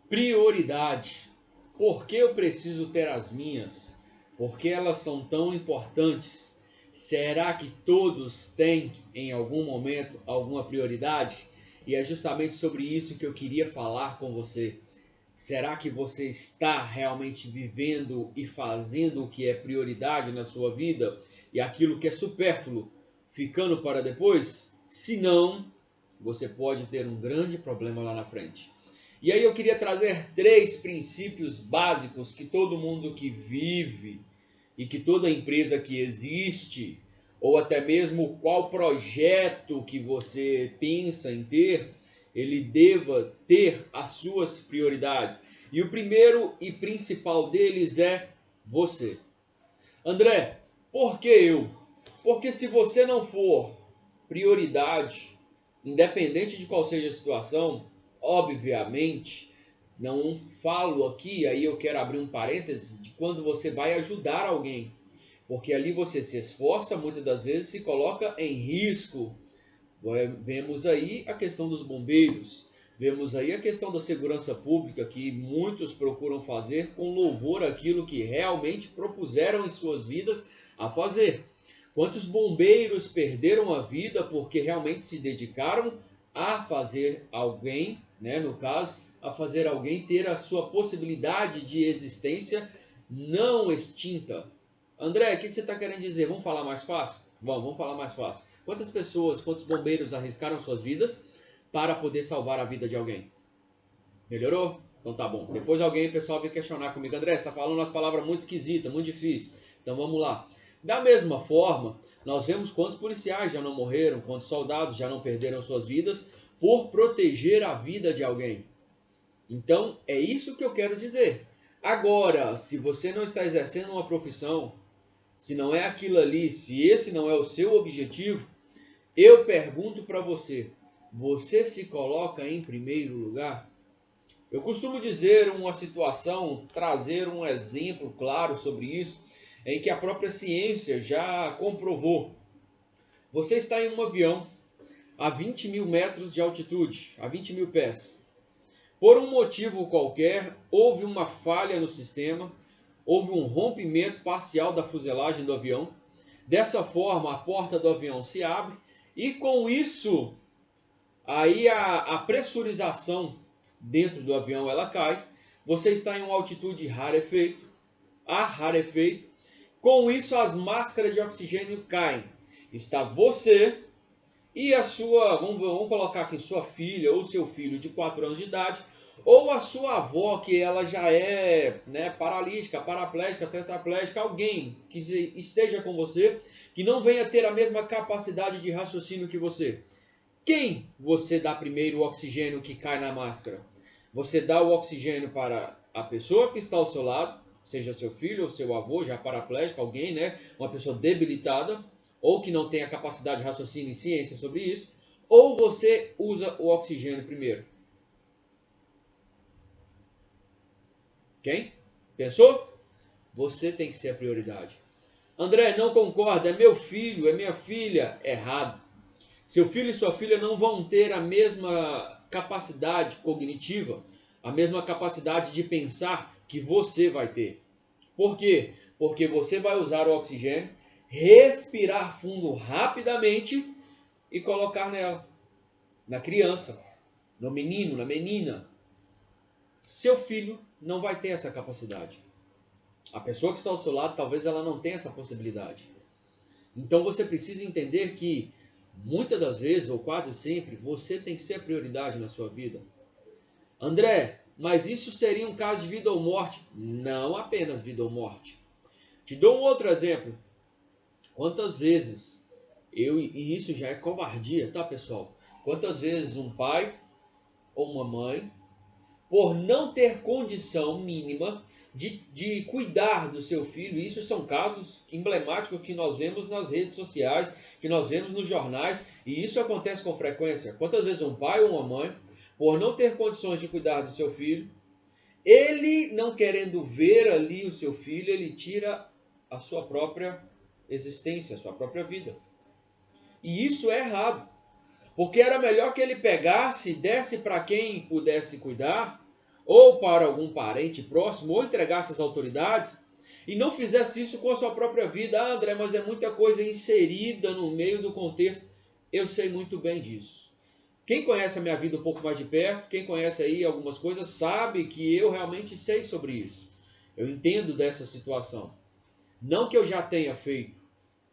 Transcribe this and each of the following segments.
Prioridade. Por que eu preciso ter as minhas? Por que elas são tão importantes? Será que todos têm, em algum momento, alguma prioridade? E é justamente sobre isso que eu queria falar com você. Será que você está realmente vivendo e fazendo o que é prioridade na sua vida e aquilo que é supérfluo ficando para depois? Se não, você pode ter um grande problema lá na frente. E aí eu queria trazer três princípios básicos que todo mundo que vive e que toda empresa que existe, ou até mesmo qual projeto que você pensa em ter, ele deva ter as suas prioridades. E o primeiro e principal deles é você. André, por que eu? Porque se você não for prioridade, independente de qual seja a situação, obviamente, não falo aqui, aí eu quero abrir um parênteses, de quando você vai ajudar alguém. Porque ali você se esforça, muitas das vezes se coloca em risco. Vemos aí a questão dos bombeiros, vemos aí a questão da segurança pública, que muitos procuram fazer com louvor aquilo que realmente propuseram em suas vidas a fazer. Quantos bombeiros perderam a vida porque realmente se dedicaram a fazer alguém, né, no caso, a fazer alguém ter a sua possibilidade de existência não extinta. André, o que você está querendo dizer? Vamos falar mais fácil? Vamos falar mais fácil. Quantas pessoas, quantos bombeiros arriscaram suas vidas para poder salvar a vida de alguém? Melhorou? Então tá bom. Depois alguém, pessoal, vem questionar comigo. André, você está falando umas palavras muito esquisitas, muito difíceis. Então vamos lá. Da mesma forma, nós vemos quantos policiais já não morreram, quantos soldados já não perderam suas vidas por proteger a vida de alguém. Então é isso que eu quero dizer. Agora, se você não está exercendo uma profissão, se não é aquilo ali, se esse não é o seu objetivo, eu pergunto para você: você se coloca em primeiro lugar? Eu costumo dizer uma situação, trazer um exemplo claro sobre isso, em que a própria ciência já comprovou. Você está em um avião a 20 mil metros de altitude, a 20 mil pés. Por um motivo qualquer, houve uma falha no sistema, houve um rompimento parcial da fuselagem do avião. Dessa forma, a porta do avião se abre e com isso, aí a pressurização dentro do avião ela cai. Você está em uma altitude rarefeito, a rarefeito. Com isso, as máscaras de oxigênio caem. Está você e a sua, vamos colocar aqui, sua filha ou seu filho de 4 anos de idade, ou a sua avó, que ela já é, né, paralítica, paraplégica, tetraplégica, alguém que esteja com você, que não venha ter a mesma capacidade de raciocínio que você. Quem você dá primeiro o oxigênio que cai na máscara? Você dá o oxigênio para a pessoa que está ao seu lado, seja seu filho ou seu avô, já paraplégico, alguém, né? Uma pessoa debilitada, ou que não tem a capacidade de raciocínio e ciência sobre isso, ou você usa o oxigênio primeiro. Quem? Pensou? Você tem que ser a prioridade. André, não concorda, é meu filho, é minha filha. Errado. Seu filho e sua filha não vão ter a mesma capacidade cognitiva, a mesma capacidade de pensar que você vai ter. Por quê? Porque você vai usar o oxigênio, respirar fundo rapidamente e colocar nela, na criança, no menino, na menina. Seu filho não vai ter essa capacidade. A pessoa que está ao seu lado, talvez ela não tenha essa possibilidade. Então você precisa entender que muitas das vezes, ou quase sempre, você tem que ser a prioridade na sua vida. André, mas isso seria um caso de vida ou morte? Não apenas vida ou morte. Te dou um outro exemplo. Quantas vezes, e isso já é covardia, tá pessoal? Quantas vezes um pai ou uma mãe, por não ter condição mínima de cuidar do seu filho, isso são casos emblemáticos que nós vemos nas redes sociais, que nós vemos nos jornais, e isso acontece com frequência. Quantas vezes um pai ou uma mãe, por não ter condições de cuidar do seu filho, ele não querendo ver ali o seu filho, ele tira a sua própria existência, a sua própria vida. E isso é errado, porque era melhor que ele pegasse, desse para quem pudesse cuidar, ou para algum parente próximo, ou entregasse às autoridades, e não fizesse isso com a sua própria vida. Ah, André, mas é muita coisa inserida no meio do contexto. Eu sei muito bem disso. Quem conhece a minha vida um pouco mais de perto, quem conhece aí algumas coisas, sabe que eu realmente sei sobre isso. Eu entendo dessa situação. Não que eu já tenha feito,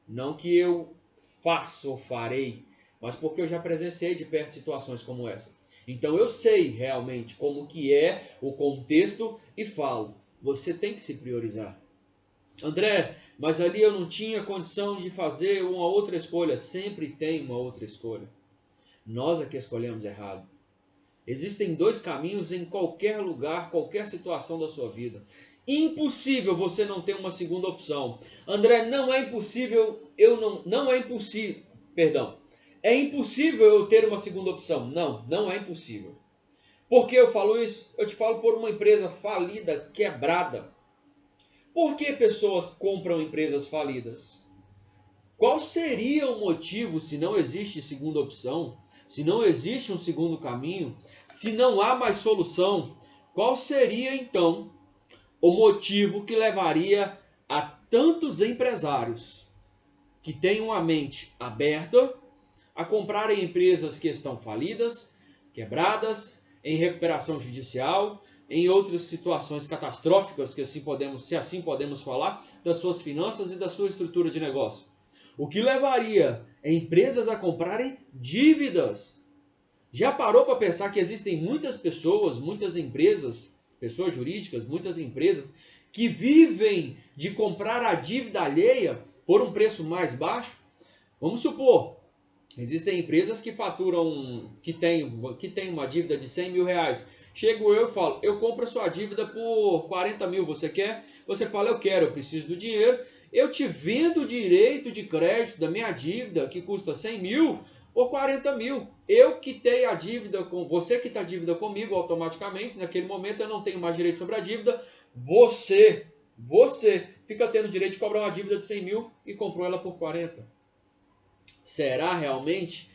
não que eu faça ou farei, mas porque eu já presenciei de perto situações como essa. Então eu sei realmente como que é o contexto e falo, você tem que se priorizar. André, mas ali eu não tinha condição de fazer uma outra escolha. Sempre tem uma outra escolha. Nós é que escolhemos errado. Existem dois caminhos em qualquer lugar, qualquer situação da sua vida. Impossível você não ter uma segunda opção. André, não é impossível, não é impossível, perdão. É impossível eu ter uma segunda opção. Não, não é impossível. Por que eu falo isso? Eu te falo por uma empresa falida, quebrada. Por que pessoas compram empresas falidas? Qual seria o motivo se não existe segunda opção? Se não existe um segundo caminho? Se não há mais solução? Qual seria então o motivo que levaria a tantos empresários que têm uma mente aberta a comprarem empresas que estão falidas, quebradas, em recuperação judicial, em outras situações catastróficas, que assim podemos, se assim podemos falar, das suas finanças e da sua estrutura de negócio? O que levaria empresas a comprarem dívidas? Já parou para pensar que existem muitas pessoas, muitas empresas, pessoas jurídicas, muitas empresas que vivem de comprar a dívida alheia por um preço mais baixo? Vamos supor, existem empresas que faturam, que tem uma dívida de 100 mil reais. Chego eu e falo, eu compro a sua dívida por 40 mil, você quer? Você fala, eu quero, eu preciso do dinheiro. Eu te vendo o direito de crédito da minha dívida, que custa 100 mil, por 40 mil. Eu quitei a dívida com você, quita a dívida comigo automaticamente. Naquele momento eu não tenho mais direito sobre a dívida. Você fica tendo direito de cobrar uma dívida de 100 mil e comprou ela por 40. Será realmente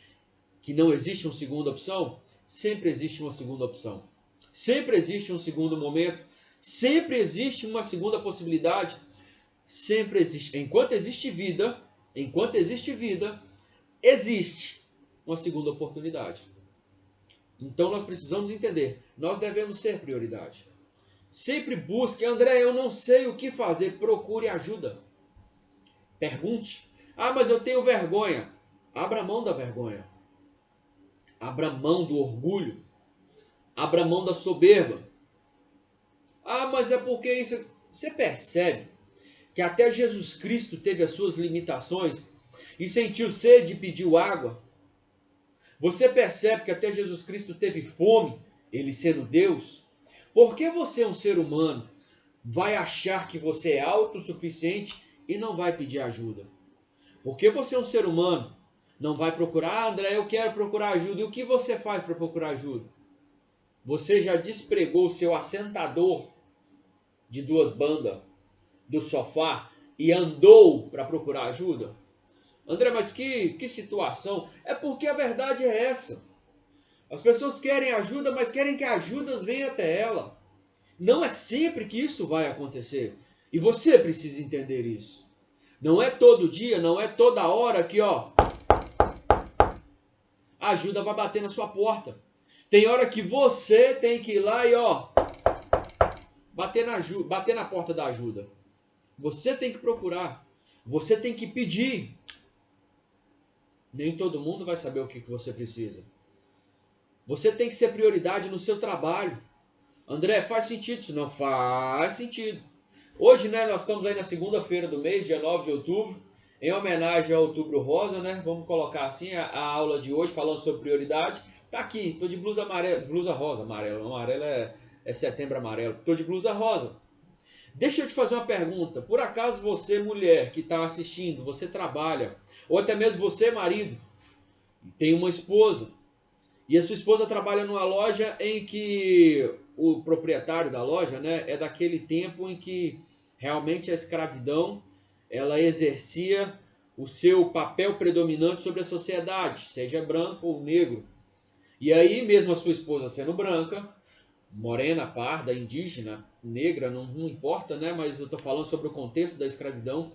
que não existe uma segunda opção? Sempre existe uma segunda opção. Sempre existe um segundo momento. Sempre existe uma segunda possibilidade. Sempre existe. Enquanto existe vida, existe uma segunda oportunidade. Então nós precisamos entender, nós devemos ser prioridade. Sempre busque, André, eu não sei o que fazer, procure ajuda. Pergunte. Ah, mas eu tenho vergonha. Abra mão da vergonha. Abra mão do orgulho. Abra mão da soberba. Ah, mas é porque isso... Você percebe que até Jesus Cristo teve as suas limitações e sentiu sede e pediu água? Você percebe que até Jesus Cristo teve fome, ele sendo Deus? Por que você, um ser humano, vai achar que você é autossuficiente e não vai pedir ajuda? Por que você, um ser humano, não vai procurar? Ah, André, eu quero procurar ajuda. E o que você faz para procurar ajuda? Você já despregou o seu assentador de duas bandas do sofá e andou para procurar ajuda? André, mas que situação? É porque a verdade é essa. As pessoas querem ajuda, mas querem que a ajuda venha até ela. Não é sempre que isso vai acontecer. E você precisa entender isso. Não é todo dia, não é toda hora que, ó, a ajuda vai bater na sua porta. Tem hora que você tem que ir lá e, ó, bater na porta da ajuda. Você tem que procurar. Você tem que pedir. Nem todo mundo vai saber o que você precisa. Você tem que ser prioridade no seu trabalho. André, faz sentido isso? Não faz sentido. Hoje, né, nós estamos aí na segunda-feira do mês, dia 9 de outubro, em homenagem ao Outubro Rosa, né? Vamos colocar assim a aula de hoje, falando sobre prioridade. Tá aqui, tô de blusa amarela, blusa rosa, amarela é setembro amarelo. Tô de blusa rosa. Deixa eu te fazer uma pergunta. Por acaso você, mulher, que está assistindo, você trabalha, ou até mesmo você, marido, tem uma esposa, e a sua esposa trabalha numa loja em que o proprietário da loja, né, é daquele tempo em que realmente a escravidão ela exercia o seu papel predominante sobre a sociedade, seja branco ou negro. E aí, mesmo a sua esposa sendo branca, morena, parda, indígena, negra, não importa, né? Mas eu estou falando sobre o contexto da escravidão.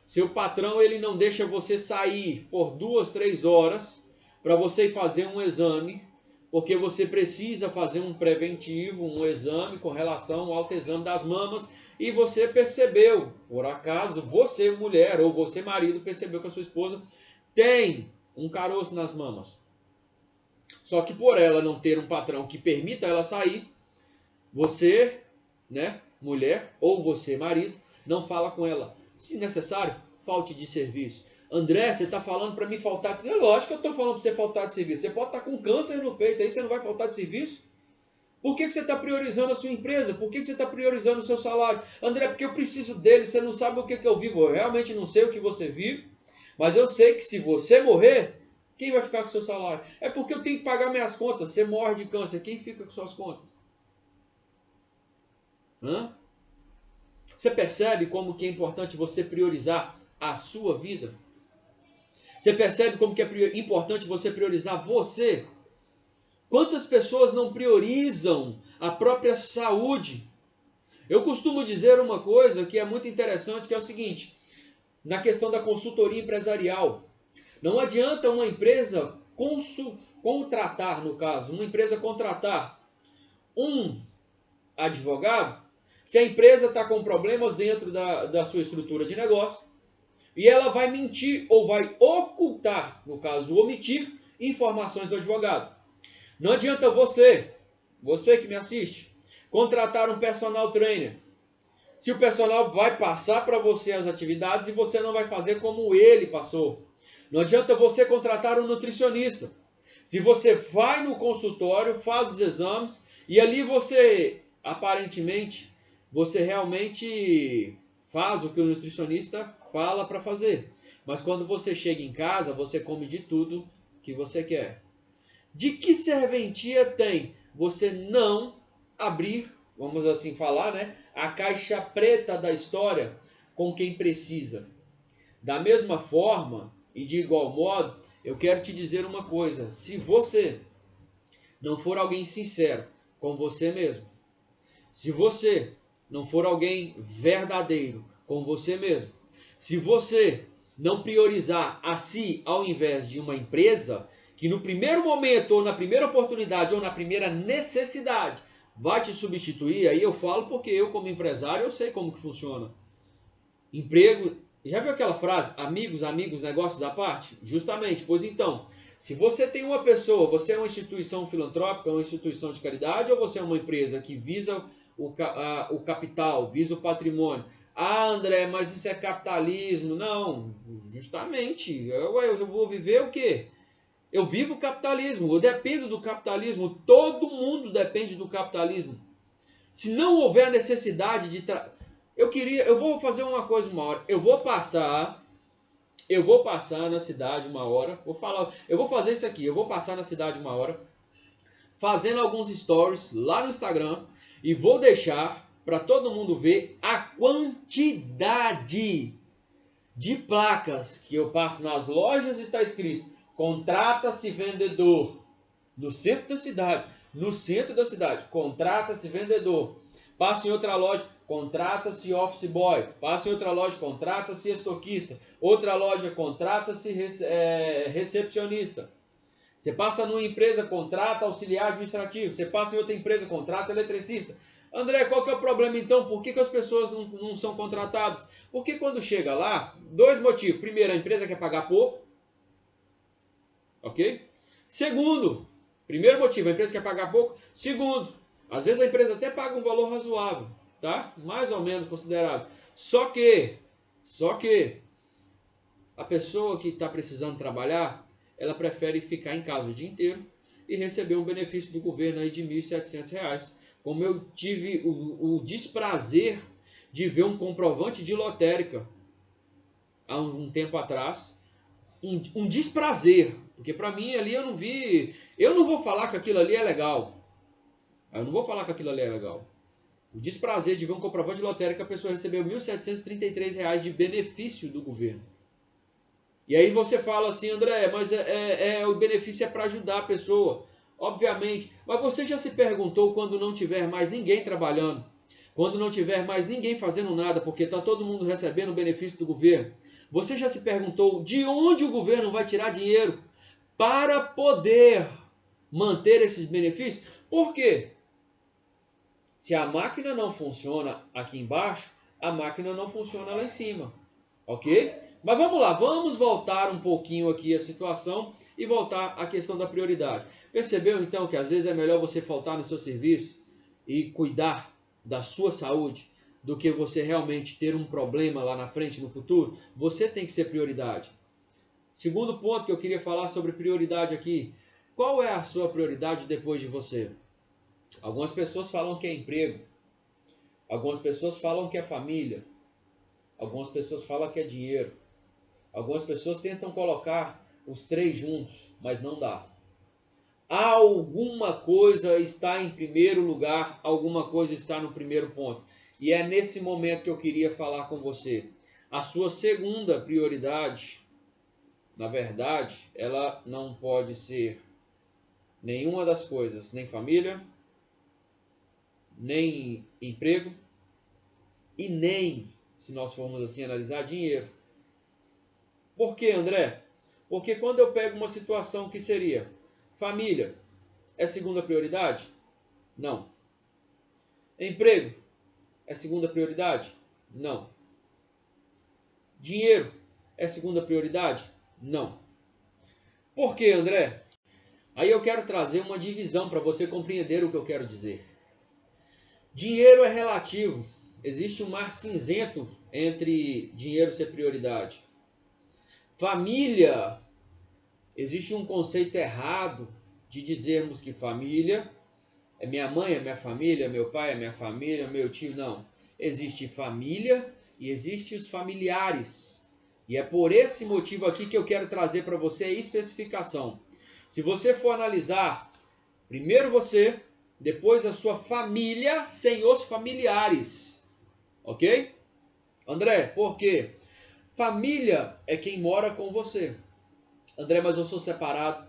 Seu patrão, ele não deixa você sair por 2, 3 horas para você ir fazer um exame, porque você precisa fazer um preventivo, um exame com relação ao autoexame das mamas, e você percebeu, por acaso, você mulher ou você marido percebeu que a sua esposa tem um caroço nas mamas. Só que por ela não ter um patrão que permita ela sair, você, né, mulher, ou você, marido, não fala com ela. Se necessário, falte de serviço. André, você está falando para mim faltar de serviço? Lógico que eu estou falando para você faltar de serviço. Você pode estar com câncer no peito, aí você não vai faltar de serviço? Por que você está priorizando a sua empresa? Por que você está priorizando o seu salário? André, porque eu preciso dele, você não sabe o que eu vivo. Eu realmente não sei o que você vive, mas eu sei que se você morrer, quem vai ficar com o seu salário? É porque eu tenho que pagar minhas contas. Você morre de câncer, quem fica com suas contas? Hã? Você percebe como que é importante você priorizar a sua vida? Você percebe como que é importante você priorizar você? Quantas pessoas não priorizam a própria saúde? Eu costumo dizer uma coisa que é muito interessante, que é o seguinte, na questão da consultoria empresarial. Não adianta uma empresa contratar, no caso, uma empresa contratar um advogado, se a empresa está com problemas dentro da sua estrutura de negócio, e ela vai mentir ou vai ocultar, no caso, omitir informações do advogado. Não adianta você que me assiste, contratar um personal trainer, se o personal vai passar para você as atividades e você não vai fazer como ele passou. Não adianta você contratar um nutricionista, se você vai no consultório, faz os exames e ali você, aparentemente, você realmente faz o que o nutricionista fala para fazer. Mas quando você chega em casa, você come de tudo que você quer. De que serventia tem você não abrir, vamos assim falar, né, a caixa preta da história com quem precisa? Da mesma forma e de igual modo, eu quero te dizer uma coisa: se você não for alguém sincero com você mesmo, se você não for alguém verdadeiro com você mesmo, se você não priorizar a si ao invés de uma empresa, que no primeiro momento, ou na primeira oportunidade, ou na primeira necessidade, vai te substituir, aí eu falo porque eu, como empresário, eu sei como que funciona. Emprego, já viu aquela frase, amigos, amigos, negócios à parte? Justamente, pois então, se você tem uma pessoa, você é uma instituição filantrópica, uma instituição de caridade, ou você é uma empresa que visa o capital, visa o patrimônio? Ah, André, mas isso é capitalismo. Não, justamente, eu vou viver o quê? Eu vivo o capitalismo, eu dependo do capitalismo, todo mundo depende do capitalismo. Se não houver necessidade de eu vou fazer uma coisa uma hora, eu vou passar na cidade uma hora, eu vou fazer isso aqui, eu vou passar na cidade uma hora, fazendo alguns stories lá no Instagram e vou deixar para todo mundo ver a quantidade de placas que eu passo nas lojas e está escrito: contrata-se vendedor. No centro da cidade. No centro da cidade. Contrata-se vendedor. Passa em outra loja. Contrata-se office boy. Passa em outra loja. Contrata-se estoquista. Outra loja. Contrata-se recepcionista. Você passa numa empresa, contrata auxiliar administrativo. Você passa em outra empresa, contrata eletricista. André, qual que é o problema então? Por que as pessoas não são contratadas? Porque quando chega lá, dois motivos. Primeiro, a empresa quer pagar pouco. Ok? Segundo, primeiro motivo, a empresa quer pagar pouco. Segundo, às vezes a empresa até paga um valor razoável, tá? Mais ou menos considerável. Só que a pessoa que está precisando trabalhar, ela prefere ficar em casa o dia inteiro e receber um benefício do governo aí de R$ 1.700. Como eu tive o desprazer de ver um comprovante de lotérica há um tempo atrás, um desprazer, porque para mim ali eu não vi, eu não vou falar que aquilo ali é legal, eu não vou falar que aquilo ali é legal. O desprazer de ver um comprovante de lotérica que a pessoa recebeu R$ 1.733 de benefício do governo. E aí você fala assim, André, mas o benefício é para ajudar a pessoa. obviamente. Mas você já se perguntou quando não tiver mais ninguém trabalhando, quando não tiver mais ninguém fazendo nada, porque está todo mundo recebendo o benefício do governo? Você já se perguntou de onde o governo vai tirar dinheiro para poder manter esses benefícios? Por quê? Se a máquina não funciona aqui embaixo, a máquina não funciona lá em cima, ok? Mas vamos lá, vamos voltar um pouquinho aqui a situação e voltar à questão da prioridade. Percebeu então que às vezes é melhor você faltar no seu serviço e cuidar da sua saúde do que você realmente ter um problema lá na frente, no futuro? Você tem que ser prioridade. Segundo ponto que eu queria falar sobre prioridade aqui. Qual é a sua prioridade depois de você? Algumas pessoas falam que é emprego. Algumas pessoas falam que é família. Algumas pessoas falam que é dinheiro. Algumas pessoas tentam colocar os três juntos, mas não dá. Alguma coisa está em primeiro lugar, alguma coisa está no primeiro ponto. E é nesse momento que eu queria falar com você. A sua segunda prioridade, na verdade, ela não pode ser nenhuma das coisas, nem família, nem emprego e nem, se nós formos assim analisar, dinheiro. Por que, André? Porque quando eu pego uma situação que seria família, é segunda prioridade? Não. Emprego, é segunda prioridade? Não. Dinheiro, é segunda prioridade? Não. Por que, André? Aí eu quero trazer uma divisão para você compreender o que eu quero dizer. Dinheiro é relativo. Existe um mar cinzento entre dinheiro ser prioridade. Família, existe um conceito errado de dizermos que família é minha mãe, é minha família, meu pai, é minha família, meu tio. Não. Existe família e existe os familiares. E é por esse motivo aqui que eu quero trazer para você a especificação. Se você for analisar, primeiro você, depois a sua família sem os familiares. Ok? André, por quê? Família é quem mora com você. André, mas eu sou separado.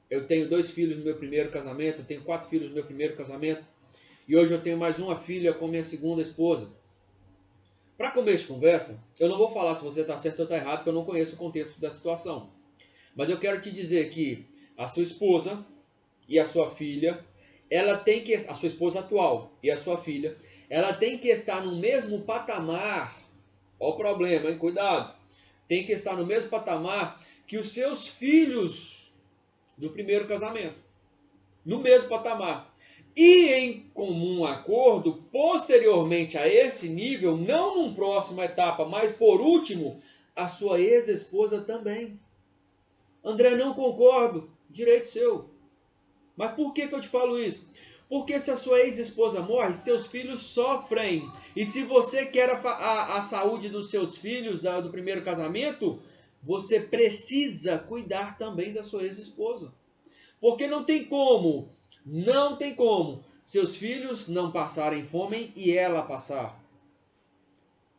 Eu tenho 2 filhos no meu primeiro casamento, eu tenho 4 filhos no meu primeiro casamento. E hoje eu tenho mais uma filha com minha segunda esposa. Para começo de conversa, eu não vou falar se você está certo ou está errado, porque eu não conheço o contexto da situação. Mas eu quero te dizer que a sua esposa e a sua filha, ela tem que, a sua esposa atual e a sua filha, ela tem que estar no mesmo patamar. Olha o problema, hein? Cuidado. Tem que estar no mesmo patamar que os seus filhos do primeiro casamento. No mesmo patamar. E em comum acordo, posteriormente a esse nível, não numa próxima etapa, mas por último, a sua ex-esposa também. André, não concordo. Direito seu. Mas por que eu te falo isso? Porque se a sua ex-esposa morre, seus filhos sofrem. E se você quer a saúde dos seus filhos do primeiro casamento, você precisa cuidar também da sua ex-esposa. Porque não tem como seus filhos não passarem fome e ela passar.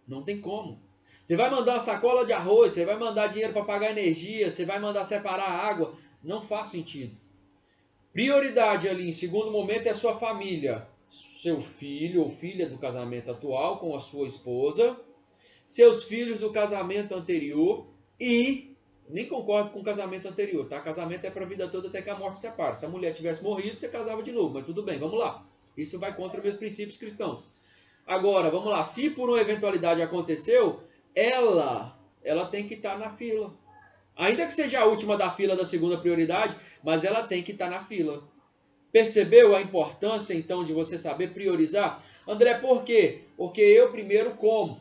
Não tem como. Você vai mandar uma sacola de arroz, você vai mandar dinheiro para pagar energia, você vai mandar separar a água. Não faz sentido. Prioridade ali, em segundo momento, é sua família. Seu filho ou filha do casamento atual com a sua esposa, seus filhos do casamento anterior e... Nem concordo com o casamento anterior, tá? Casamento é para a vida toda até que a morte separe. Se a mulher tivesse morrido, você casava de novo, mas tudo bem, vamos lá. Isso vai contra meus princípios cristãos. Agora, vamos lá. Se por uma eventualidade aconteceu, ela tem que estar na fila. Ainda que seja a última da fila da segunda prioridade, mas ela tem que estar na fila. Percebeu a importância, então, de você saber priorizar? André, por quê? Porque eu primeiro como.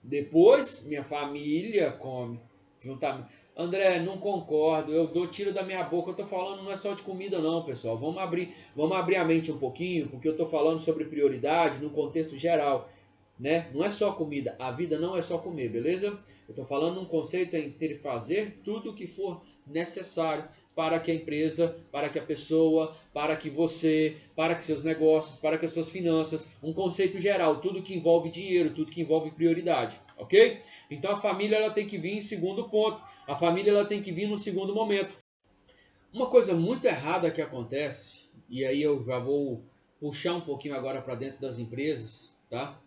Depois, minha família come. Juntamente. André, não concordo. Eu dou tiro da minha boca. Eu estou falando não é só de comida não, pessoal. Vamos abrir a mente um pouquinho, porque eu estou falando sobre prioridade no contexto geral. Né? Não é só comida. A vida não é só comer, beleza? Eu estou falando num conceito entre fazer tudo o que for necessário para que a empresa, para que a pessoa, para que você, para que seus negócios, para que as suas finanças, um conceito geral, tudo que envolve dinheiro, tudo que envolve prioridade, ok? Então a família ela tem que vir em segundo ponto, a família ela tem que vir no segundo momento. Uma coisa muito errada que acontece, e aí eu já vou puxar um pouquinho agora para dentro das empresas, tá?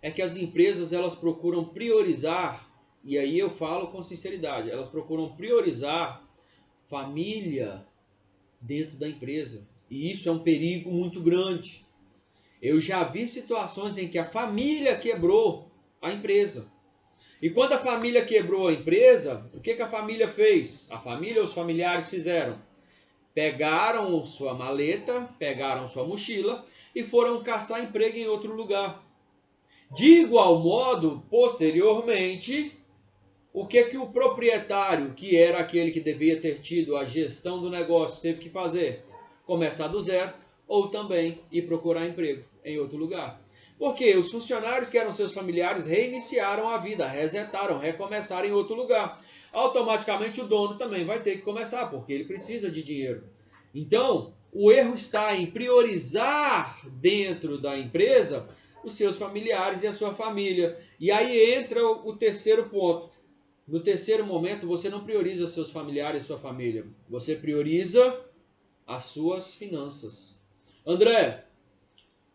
É que as empresas elas procuram priorizar, e aí eu falo com sinceridade, elas procuram priorizar família dentro da empresa. E isso é um perigo muito grande. Eu já vi situações em que a família quebrou a empresa. E quando a família quebrou a empresa, o que a família fez? A família ou os familiares fizeram? Pegaram sua maleta, pegaram sua mochila e foram caçar emprego em outro lugar. De igual modo, posteriormente, o que o proprietário, que era aquele que devia ter tido a gestão do negócio, teve que fazer? Começar do zero ou também ir procurar emprego em outro lugar. Porque os funcionários que eram seus familiares reiniciaram a vida, resetaram, recomeçaram em outro lugar. Automaticamente o dono também vai ter que começar, porque ele precisa de dinheiro. Então, o erro está em priorizar dentro da empresa os seus familiares e a sua família. E aí entra o terceiro ponto. No terceiro momento, você não prioriza seus familiares e sua família. Você prioriza as suas finanças. André,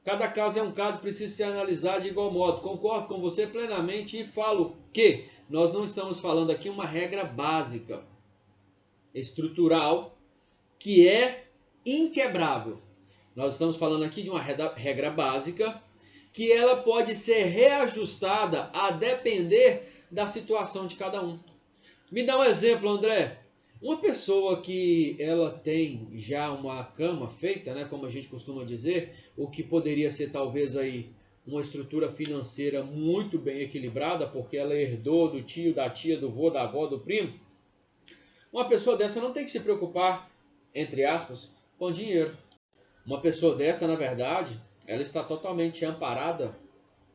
cada caso é um caso, precisa ser analisado de igual modo. Concordo com você plenamente e falo que nós não estamos falando aqui uma regra básica, estrutural, que é inquebrável. Nós estamos falando aqui de uma regra básica que ela pode ser reajustada a depender da situação de cada um. Me dá um exemplo, André. Uma pessoa que ela tem já uma cama feita, né, como a gente costuma dizer, o que poderia ser talvez aí uma estrutura financeira muito bem equilibrada, porque ela herdou do tio, da tia, do vô, da avó, do primo. Uma pessoa dessa não tem que se preocupar, entre aspas, com dinheiro. Uma pessoa dessa, na verdade, ela está totalmente amparada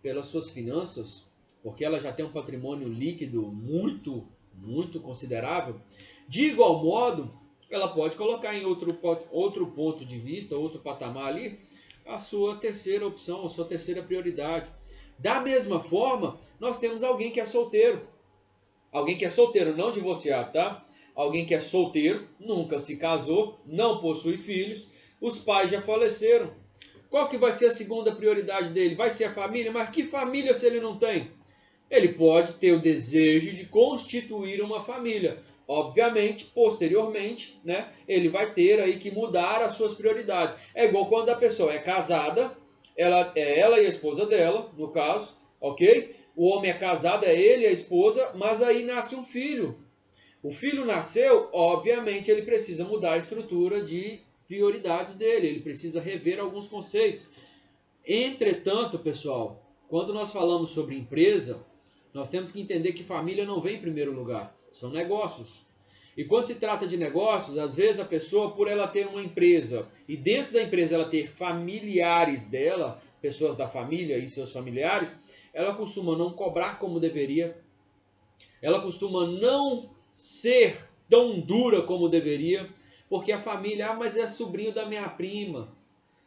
pelas suas finanças, porque ela já tem um patrimônio líquido muito considerável. De igual modo, ela pode colocar em outro ponto de vista, outro patamar ali, a sua terceira opção, a sua terceira prioridade. Da mesma forma, nós temos alguém que é solteiro. Alguém que é solteiro, não divorciado, tá? Alguém que é solteiro, nunca se casou, não possui filhos, os pais já faleceram. Qual que vai ser a segunda prioridade dele? Vai ser a família? Mas que família se ele não tem? Ele pode ter o desejo de constituir uma família. Obviamente, posteriormente, né, ele vai ter aí que mudar as suas prioridades. É igual quando a pessoa é casada, ela e a esposa dela, no caso, ok? O homem é casado, é ele e a esposa, mas aí nasce um filho. O filho nasceu, obviamente ele precisa mudar a estrutura de prioridades dele, ele precisa rever alguns conceitos. Entretanto, pessoal, quando nós falamos sobre empresa, nós temos que entender que família não vem em primeiro lugar, são negócios. E quando se trata de negócios, às vezes a pessoa, por ela ter uma empresa e dentro da empresa ela ter familiares dela, pessoas da família e seus familiares, ela costuma não cobrar como deveria, ela costuma não ser tão dura como deveria, porque a família, mas é sobrinho da minha prima.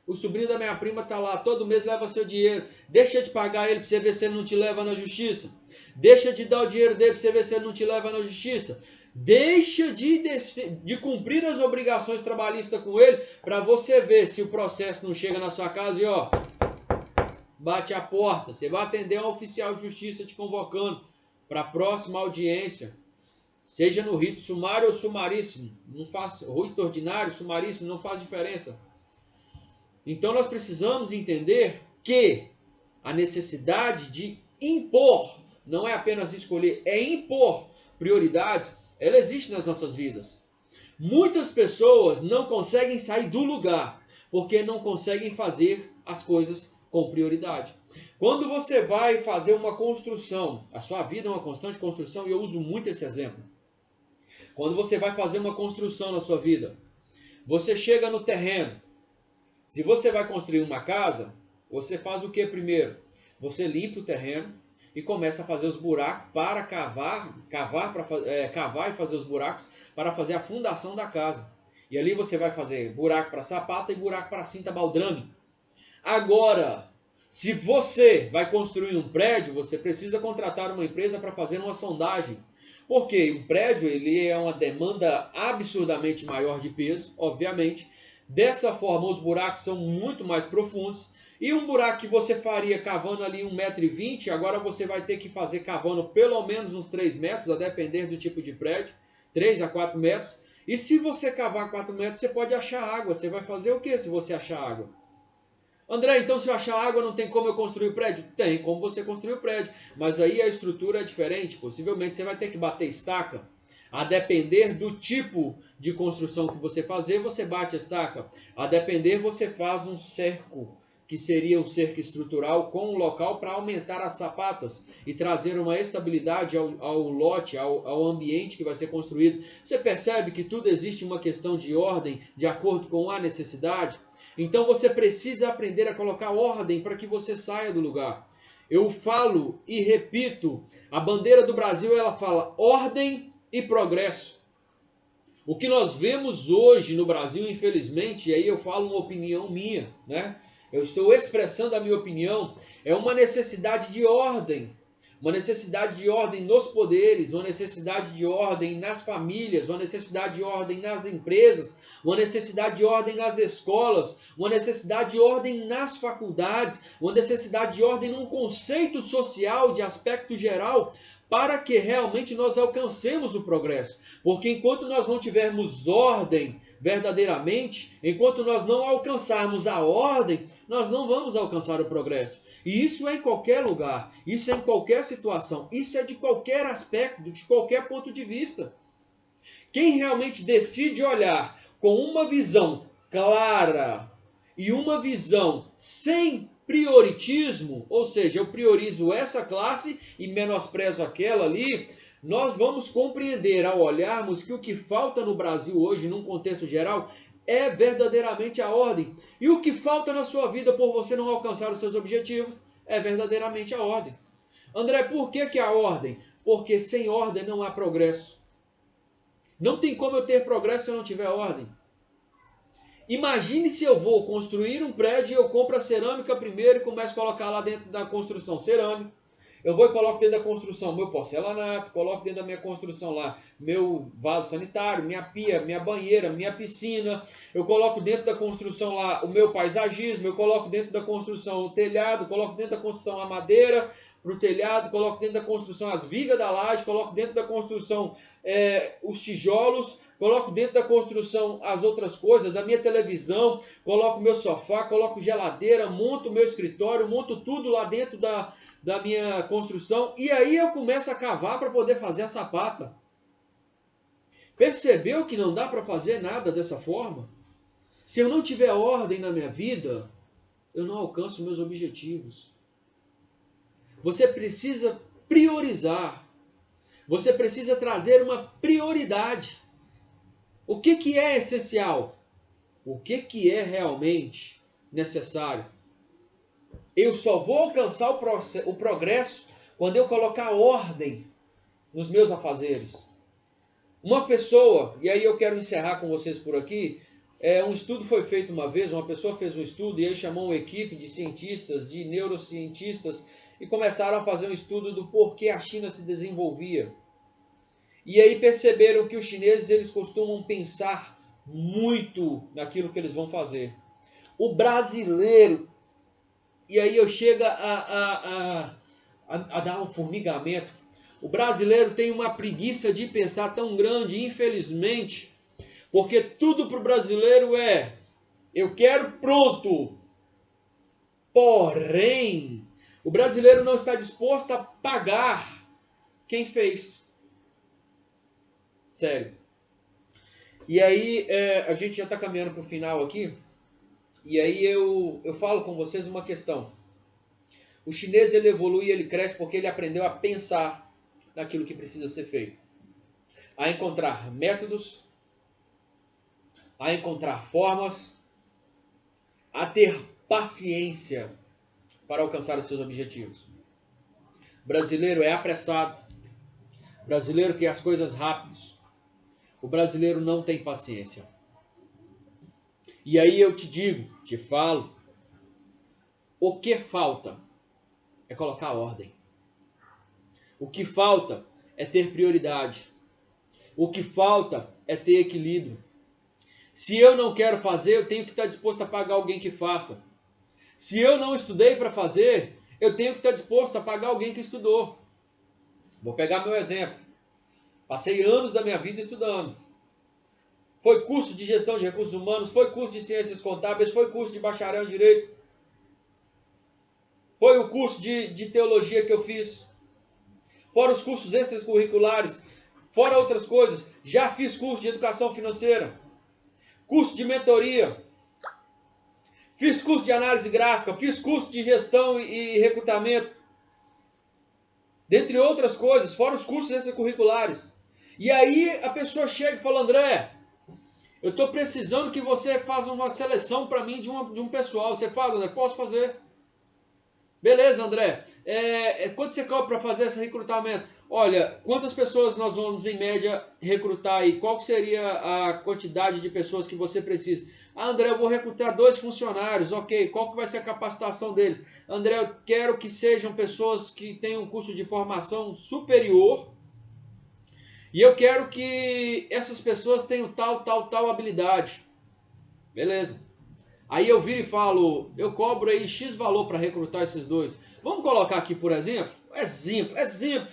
O sobrinho da minha prima tá lá, todo mês leva seu dinheiro. Deixa de pagar ele para você ver se ele não te leva na justiça. Deixa de dar o dinheiro dele para você ver se ele não te leva na justiça. Deixa de cumprir as obrigações trabalhistas com ele para você ver se o processo não chega na sua casa e ó, bate a porta. Você vai atender um oficial de justiça te convocando para a próxima audiência. Seja no rito sumário ou sumaríssimo. Não faz, rito ordinário, sumaríssimo, não faz diferença. Então nós precisamos entender que a necessidade de impor, não é apenas escolher, é impor prioridades, ela existe nas nossas vidas. Muitas pessoas não conseguem sair do lugar porque não conseguem fazer as coisas com prioridade. Quando você vai fazer uma construção, a sua vida é uma constante construção e eu uso muito esse exemplo. Quando você vai fazer uma construção na sua vida, você chega no terreno. Se você vai construir uma casa, você faz o que primeiro? Você limpa o terreno e começa a fazer os buracos para cavar e fazer os buracos para fazer a fundação da casa. E ali você vai fazer buraco para sapata e buraco para cinta baldrame. Agora, se você vai construir um prédio, você precisa contratar uma empresa para fazer uma sondagem. Porque um prédio ele é uma demanda absurdamente maior de peso, obviamente. Dessa forma, os buracos são muito mais profundos. E um buraco que você faria cavando ali 1,20 m, agora você vai ter que fazer cavando pelo menos uns 3 metros, a depender do tipo de prédio, 3 a 4 metros. E se você cavar 4 metros, você pode achar água. Você vai fazer o que se você achar água? André, então se eu achar água não tem como eu construir o prédio? Tem como você construir o prédio, mas aí a estrutura é diferente. Possivelmente você vai ter que bater estaca. A depender do tipo de construção que você fazer, você bate a estaca. A depender, você faz um cerco, que seria um cerco estrutural com um local para aumentar as sapatas e trazer uma estabilidade ao lote, ao ambiente que vai ser construído. Você percebe que tudo existe uma questão de ordem, de acordo com a necessidade? Então você precisa aprender a colocar ordem para que você saia do lugar. Eu falo e repito, a bandeira do Brasil ela fala ordem e progresso. O que nós vemos hoje no Brasil, infelizmente, e aí eu falo uma opinião minha, né? Eu estou expressando a minha opinião, é uma necessidade de ordem. Uma necessidade de ordem nos poderes, uma necessidade de ordem nas famílias, uma necessidade de ordem nas empresas, uma necessidade de ordem nas escolas, uma necessidade de ordem nas faculdades, uma necessidade de ordem num conceito social de aspecto geral, para que realmente nós alcancemos o progresso. Porque enquanto nós não tivermos ordem verdadeiramente, enquanto nós não alcançarmos a ordem, nós não vamos alcançar o progresso. E isso é em qualquer lugar, isso é em qualquer situação, isso é de qualquer aspecto, de qualquer ponto de vista. Quem realmente decide olhar com uma visão clara e uma visão sem prioritismo, ou seja, eu priorizo essa classe e menosprezo aquela ali, nós vamos compreender ao olharmos que o que falta no Brasil hoje, num contexto geral, é verdadeiramente a ordem. E o que falta na sua vida por você não alcançar os seus objetivos é verdadeiramente a ordem. André, por que a ordem? Porque sem ordem não há progresso. Não tem como eu ter progresso se eu não tiver ordem. Imagine se eu vou construir um prédio e eu compro a cerâmica primeiro e começo a colocar lá dentro da construção cerâmica. Eu vou e coloco dentro da construção meu porcelanato, coloco dentro da minha construção lá meu vaso sanitário, minha pia, minha banheira, minha piscina. Eu coloco dentro da construção lá o meu paisagismo, eu coloco dentro da construção o telhado, coloco dentro da construção a madeira para o telhado, coloco dentro da construção as vigas da laje, coloco dentro da construção os tijolos, coloco dentro da construção as outras coisas, a minha televisão, coloco meu sofá, coloco geladeira, monto meu escritório, monto tudo lá dentro da minha construção, e aí eu começo a cavar para poder fazer a sapata. Percebeu que não dá para fazer nada dessa forma? Se eu não tiver ordem na minha vida, eu não alcanço meus objetivos. Você precisa priorizar. Você precisa trazer uma prioridade. O que é essencial? O que é realmente necessário? Eu só vou alcançar o progresso quando eu colocar ordem nos meus afazeres. Uma pessoa, e aí eu quero encerrar com vocês por aqui, um estudo foi feito uma vez, uma pessoa fez um estudo e aí chamou uma equipe de cientistas, de neurocientistas, e começaram a fazer um estudo do porquê a China se desenvolvia. E aí perceberam que os chineses eles costumam pensar muito naquilo que eles vão fazer. O brasileiro, e aí eu chego a dar um formigamento, o brasileiro tem uma preguiça de pensar tão grande, infelizmente, porque tudo para o brasileiro é eu quero pronto. Porém, o brasileiro não está disposto a pagar quem fez. Sério. E aí, a gente já está caminhando para o final aqui. E aí eu falo com vocês uma questão. O chinês ele evolui, ele cresce porque ele aprendeu a pensar naquilo que precisa ser feito. A encontrar métodos, a encontrar formas, a ter paciência para alcançar os seus objetivos. O brasileiro é apressado. O brasileiro quer as coisas rápidas. O brasileiro não tem paciência. E aí eu te digo, te falo, o que falta é colocar ordem. O que falta é ter prioridade. O que falta é ter equilíbrio. Se eu não quero fazer, eu tenho que estar disposto a pagar alguém que faça. Se eu não estudei para fazer, eu tenho que estar disposto a pagar alguém que estudou. Vou pegar meu exemplo. Passei anos da minha vida estudando. Foi curso de gestão de recursos humanos, foi curso de ciências contábeis, foi curso de bacharel em direito, foi o curso de teologia que eu fiz, fora os cursos extracurriculares, fora outras coisas. Já fiz curso de educação financeira, curso de mentoria, fiz curso de análise gráfica, fiz curso de gestão e recrutamento, dentre outras coisas, fora os cursos extracurriculares. E aí a pessoa chega e fala: André, eu estou precisando que você faça uma seleção para mim de um pessoal. Você faz, André? Posso fazer. Beleza, André. Quanto você cobra para fazer esse recrutamento? Olha, quantas pessoas nós vamos, em média, recrutar aí? Qual que seria a quantidade de pessoas que você precisa? Ah, André, eu vou recrutar 2 funcionários. Ok, qual que vai ser a capacitação deles? André, eu quero que sejam pessoas que tenham um curso de formação superior. E eu quero que essas pessoas tenham tal habilidade. Beleza. Aí eu viro e falo, eu cobro aí X valor para recrutar esses 2. Vamos colocar aqui, por exemplo? Exemplo.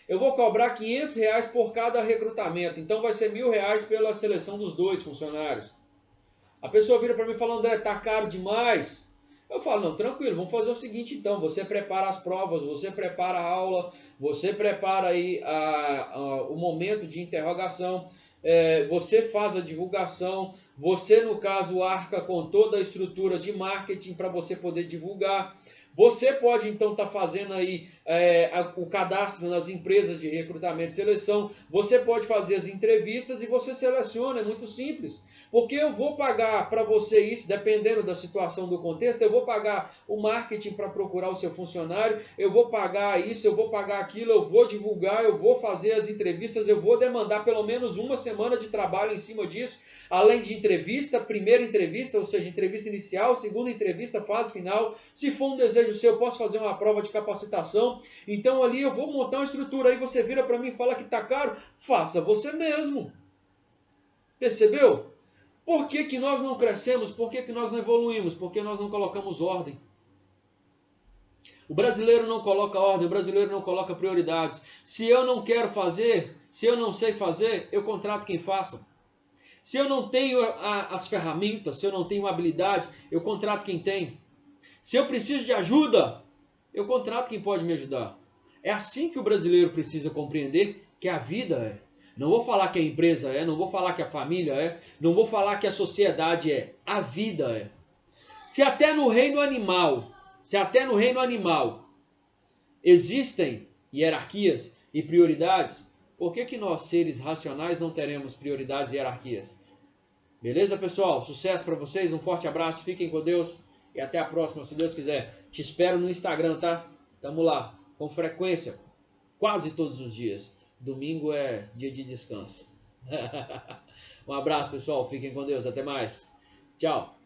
Eu vou cobrar R$ 500 por cada recrutamento. Então vai ser R$ 1.000 pela seleção dos 2 funcionários. A pessoa vira para mim e fala: André, tá caro demais. Eu falo: não, tranquilo, vamos fazer o seguinte então. Você prepara as provas, você prepara a aula, você prepara aí o momento de interrogação, você faz a divulgação, você, no caso, arca com toda a estrutura de marketing para você poder divulgar. Você pode então estar fazendo aí o cadastro nas empresas de recrutamento e seleção. Você pode fazer as entrevistas e você seleciona, é muito simples. Porque eu vou pagar para você isso, dependendo da situação do contexto, eu vou pagar o marketing para procurar o seu funcionário, eu vou pagar isso, eu vou pagar aquilo, eu vou divulgar, eu vou fazer as entrevistas, eu vou demandar pelo menos uma semana de trabalho em cima disso, além de entrevista, primeira entrevista, ou seja, entrevista inicial, segunda entrevista, fase final. Se for um desejo seu, eu posso fazer uma prova de capacitação. Então ali eu vou montar uma estrutura. Aí você vira para mim e fala que está caro, faça você mesmo. Percebeu? Por que nós não crescemos? Por que nós não evoluímos? Porque nós não colocamos ordem. O brasileiro não coloca ordem, o brasileiro não coloca prioridades. Se eu não quero fazer, se eu não sei fazer, eu contrato quem faça. Se eu não tenho as ferramentas, se eu não tenho habilidade, eu contrato quem tem. Se eu preciso de ajuda, eu contrato quem pode me ajudar. É assim que o brasileiro precisa compreender que a vida é. Não vou falar que a empresa é, não vou falar que a família é, não vou falar que a sociedade é. A vida é. Se até no reino animal existem hierarquias e prioridades, por que nós, seres racionais, não teremos prioridades e hierarquias? Beleza, pessoal? Sucesso para vocês, um forte abraço, fiquem com Deus e até a próxima, se Deus quiser. Te espero no Instagram, tá? Tamo lá, com frequência, quase todos os dias. Domingo é dia de descanso. Um abraço, pessoal, fiquem com Deus, até mais. Tchau.